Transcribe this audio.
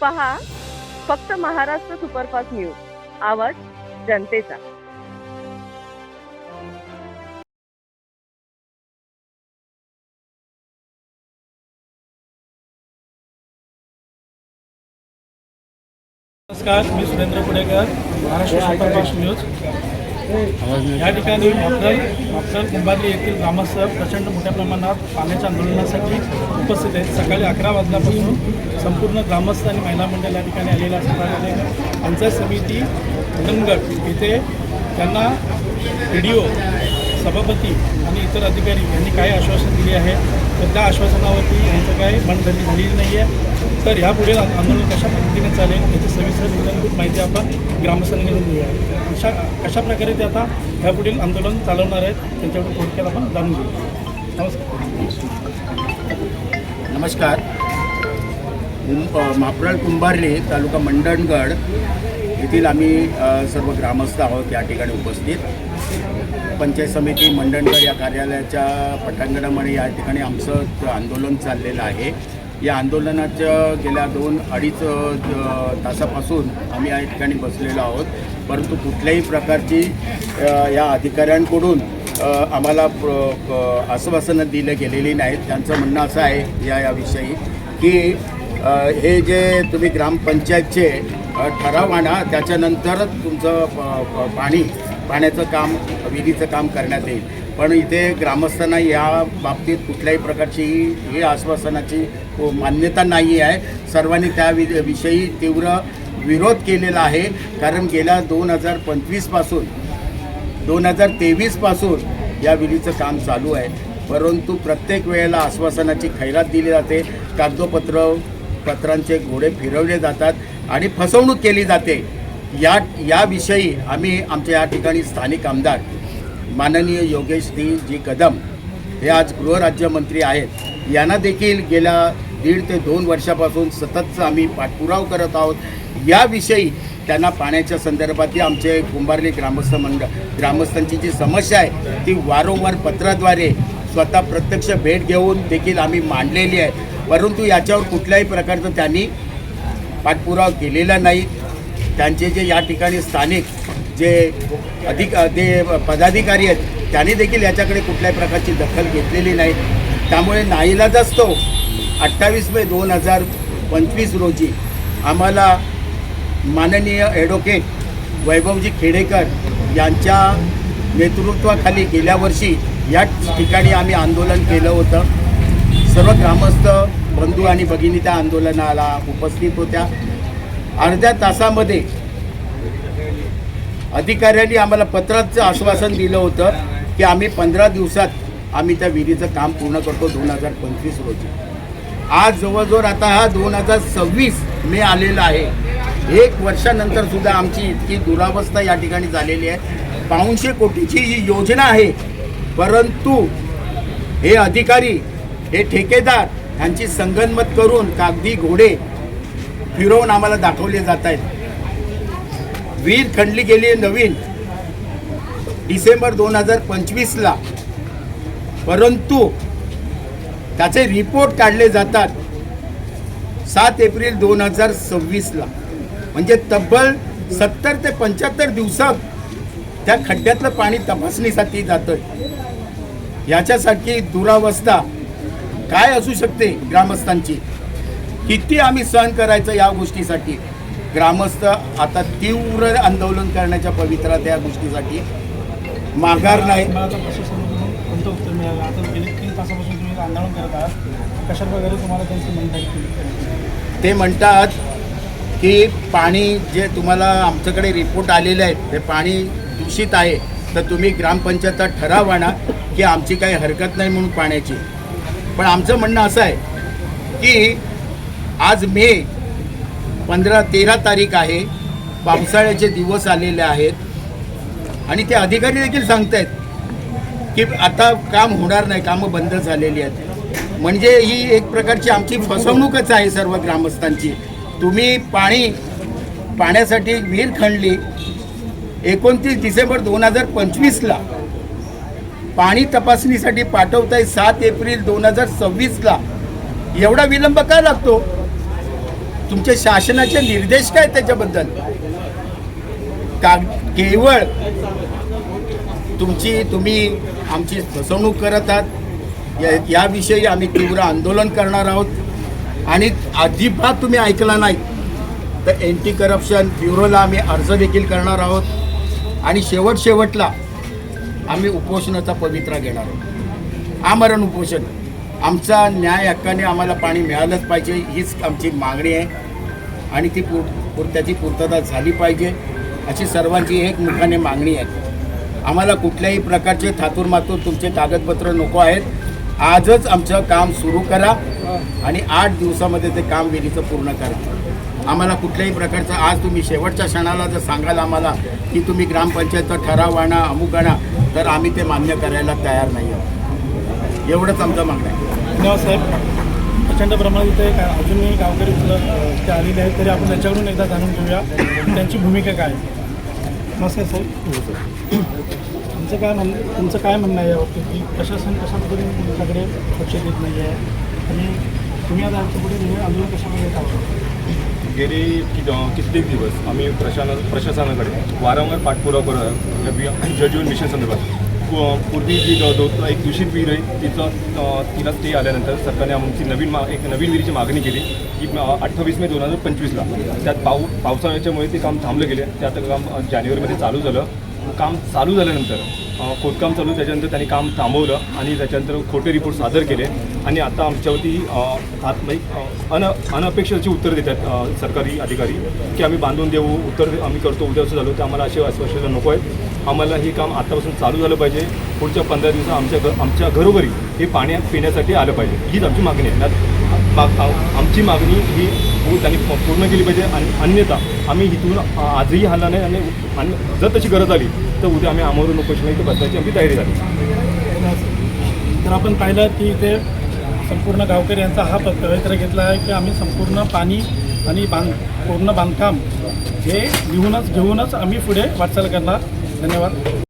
पहा फक्त Maharashtra superfast news, आवाज जनतेचा। नमस्कार, मी सुरेंद्र पुणेकर, महाराष्ट्र सुपरफास्ट न्यूज। या ठिकाणी मापरल कुंभारली येथील ग्रामस्थ प्रचंड मोठ्या प्रमाणात पाण्याच्या आंदोलनासाठी उपस्थित आहेत। सकाळी 11 वाजल्यापासून संपूर्ण ग्रामस्थ आणि महिला मंडळ या ठिकाणी आलेलं असताना पंचायत समिती मंडणगड येथे त्यांना PDO, सभापती आणि इतर अधिकारी यांनी काही आश्वासन दिले आहे, तर त्या आश्वासनावरती यांचं काही मनधरणी झालेली नाही आहे। तर यापुढे आंदोलन कशा पद्धतीने चालेल याची सविस्तर निलंबूत माहिती आपण ग्रामस्थांकडून घेऊया। कशा प्रकारे ते आता यापुढील आंदोलन चालवणार आहेत त्यांच्याकडून थोडक्यात आपण जाणून घेऊ। नमस्कार। मापरल कुंभारली तालुका मंडणगड येथील आम्ही सर्व ग्रामस्थ आहोत या ठिकाणी उपस्थित। पंचायत समिती मंडणगड या कार्यालयाच्या पटांगणामध्ये या ठिकाणी आमचं आंदोलन चाललेलं आहे। या आंदोलनाच्या गेल्या 2-2.5 तासापासून आम्ही या ठिकाणी बसलेलो आहोत, परंतु कुठल्याही प्रकारची या अधिकाऱ्यांकडून आम्हाला आश्वासनं दिले गेलेली नाहीत। त्यांचं म्हणणं असं आहे याविषयी की हे जे तुम्ही ग्रामपंचायतचे ठराव आणा, त्याच्यानंतरच तुमचं पाण्याचं काम, विहिरीचं काम करण्यात येईल। पण इथे ग्रामस्थांना या बाबतीत कुठल्याही प्रकारची ही आश्वासनाची मान्यता नाही आहे। सर्वांनी त्या विषयी तीव्र विरोध केलेला आहे, कारण गेल्या 2025 पासून 2023 पासून या विहिरीचं काम चालू आहे, परंतु प्रत्येक वेळेला आश्वासनाची खैरात दिली जाते, पत्रांचे घोडे फिरवले जातात आणि फसवणूक केली जाते। याविषयी आम्ही आमच्या या ठिकाणी स्थानिक आमदार माननीय योगेश जी कदम हे आज गृहराज्यमंत्री आहेत, यांना देखील गेल्या 1.5 ते 2 वर्षापासून सतत आम्ही पाठपुरावा करत आहोत। याविषयी त्यांना पाण्याच्या संदर्भात आमचे कुंभारली ग्रामस्थांची जी समस्या आहे ती वारंवार पत्राद्वारे स्वतः प्रत्यक्ष भेट घेऊन देखील आम्ही मांडलेली आहे, परंतु याच्यावर कुठल्याही प्रकारचं त्यांनी पाठपुरावा केलेला नाही। त्यांचे जे या ठिकाणी स्थानिक जे पदाधिकारी आहेत त्यांनी देखील याच्याकडे कुठल्याही प्रकारची दखल घेतलेली नाही। त्यामुळे नाईलाजास्तव 28 मे 2025 रोजी आम्हाला माननीय ॲडव्होकेट वैभवजी खेडेकर यांच्या नेतृत्वाखाली गेल्या वर्षी या ठिकाणी आम्ही आंदोलन केलं होतं। सर्व ग्रामस्थ बंधू आणि भगिनी त्या आंदोलनाला उपस्थित होत्या। अर्ध्या तासामध्ये अधिकाऱ्यांनी आम्हाला पत्राचं आश्वासन दिलं होतं की आम्ही 15 दिवसात आम्ही त्या विहिरीचं काम पूर्ण करतो 2025 रोजी। आज जवळजवळ आता हा 2026 मे आलेला आहे। 1 वर्षानंतर सुद्धा आमची इतकी दुरावस्था या ठिकाणी झालेली आहे। 500 कोटीची ही योजना आहे, परंतु हे अधिकारी, हे ठेकेदार यांची संगनमत करून कागदी घोडे फिरवून आम्हाला दाखवले जात आहेत। विहीर खणली गेली नवीन डिसेंबर 2025ला, परंतु त्याचे रिपोर्ट काढले जातात 7 एप्रिल 2026ला, म्हणजे तब्बल 70 ते 75 दिवसात त्या खड्ड्यातलं पाणी तपासणीसाठी जातं। याच्यासाठी दुरावस्था काय असू शकते ग्रामस्थांची, किती आम्ही सहन करायचं या गोष्टीसाठी। ग्रामस्थ आता तीव्र आंदोलन करण्याच्या पवित्रात या गोष्टीसाठी माघार नाही। कोणतं उत्तर मिळालं? आता गेले 3 तासापासून तुम्ही आंदोलन करत आहात, कशा प्रकारे तुम्हाला त्यांची म्हणतात? ते म्हणतात की पाणी जे तुम्हाला आमच्याकडे रिपोर्ट आलेले आहेत ते पाणी दूषित आहे, तर तुम्ही ग्रामपंचायत ठराव आणा की आमची काही हरकत नाही म्हणून पाण्याची। पण आमचं म्हणणं असं आहे की आज मे 13 तारीख आहे, पावसाळ्याचे दिवस आलेले आहेत आणि ते अधिकारी देखील सांगत आहेत की आता काम होणार नाही, कामं बंद झालेली आहेत। म्हणजे ही एक प्रकारची आमची फसवणूकच आहे सर्व ग्रामस्थांची। तुम्ही पाण्यासाठी विहीर खणली 29 डिसेंबर 2025ला, पाणी तपासणीसाठी पाठवताय 7 एप्रिल 2026ला, एवढा विलंब का लागतो? तुमचे शासनाचे निर्देश काय त्याच्याबद्दल? का केवळ तुम्ही आमची फसवणूक करत आहात याविषयी आम्ही तीव्र आंदोलन करणार आहोत आणि अजिबात तुम्ही ऐकला नाही तर एंटी करप्शन ब्युरोला आम्ही अर्ज देखील करणार आहोत आणि शेवटला आम्ही उपोषणाचा पवित्रा घेणार आहोत. आमरण उपोषण. आमचा न्याय हक्काने आम्हाला पाणी मिळालंच पाहिजे हीच आमची मागणी आहे आणि ती त्याची पूर्तता झाली पाहिजे अशी सर्वांची एकमुखाने मागणी आहे. आम्हाला कुठल्याही प्रकारचे थातूरमातूर तुमचे कागदपत्र नको आहेत. आजच आमचं काम सुरू करा आणि 8 दिवसामध्ये ते काम विहिरीचं पूर्ण करा. आम्हाला कुठल्याही प्रकारचं आज तुम्ही शेवटच्या क्षणाला जर सांगाल आम्हाला की तुम्ही ग्रामपंचायतचा ठराव आणा अमुक आणा तर आम्ही ते मान्य करायला तयार नाही आहोत. एवढंच आमचं मागणं आहे. धन्यवाद साहेब. प्रचंड प्रमाणात इथे अजूनही गावकरी ते आलेले आहेत तरी आपण त्यांच्याकडून एकदा जाणून घेऊया त्यांची भूमिका काय आहे. नमस्कार साहेब. तुमचं काय म्हणणं आहे याबाबतीत की प्रशासन कशा पद्धतीने तुमच्याकडे लक्ष देत नाही आहे आणि तुम्ही आता आमच्यापुढे आंदोलन कशामध्ये येत आहोत? गेली कित्येक दिवस आम्ही प्रशासनाकडे वारंवार पाठपुरावा करत जलजीवन मिशन संदर्भात पूर्वी जी एक दूषित विहीर आहे तिला स्टे आल्यानंतर सरकारने आमची एक नवीन विहिरीची मागणी केली की 28 मे 2025ला त्यात पावसाळ्याच्यामुळे ते काम थांबलं गेले. त्यात काम जानेवारीमध्ये चालू झालं. काम चालू झाल्यानंतर खोदकाम चालू त्याच्यानंतर त्यांनी काम थांबवलं आणि त्याच्यानंतर खोटे रिपोर्ट सादर केले आणि आता आमच्यावरती अनपेक्षित उत्तर देतात सरकारी अधिकारी की आम्ही बांधून देऊ उत्तर आम्ही करतो उद्या असं झालं तर आम्हाला असे आश्वासन नको आहेत. आम्हाला हे काम आत्तापासून चालू झालं पाहिजे. पुढच्या 15 दिवसात आमच्या घरोघरी हे पाणी पिण्यासाठी आलं पाहिजे हीच आमची मागणी आहे. आमची मागणी ही त्यांनी पूर्ण केली पाहिजे आणि अन्यथा आम्ही इथून आजही हलणार नाही आणि जर तशी गरज आली तर उद्या आम्ही आमरून उपोषण इथं बसण्याची आमची तयारी झाली. तर आपण पाहिलं की इथे संपूर्ण गावकरी यांचा हा पवित्रा घेतला आहे की आम्ही संपूर्ण पाणी आणि पूर्ण बांधकाम हे घेऊनच आम्ही पुढे वाटचाल करणार. धन्यवाद.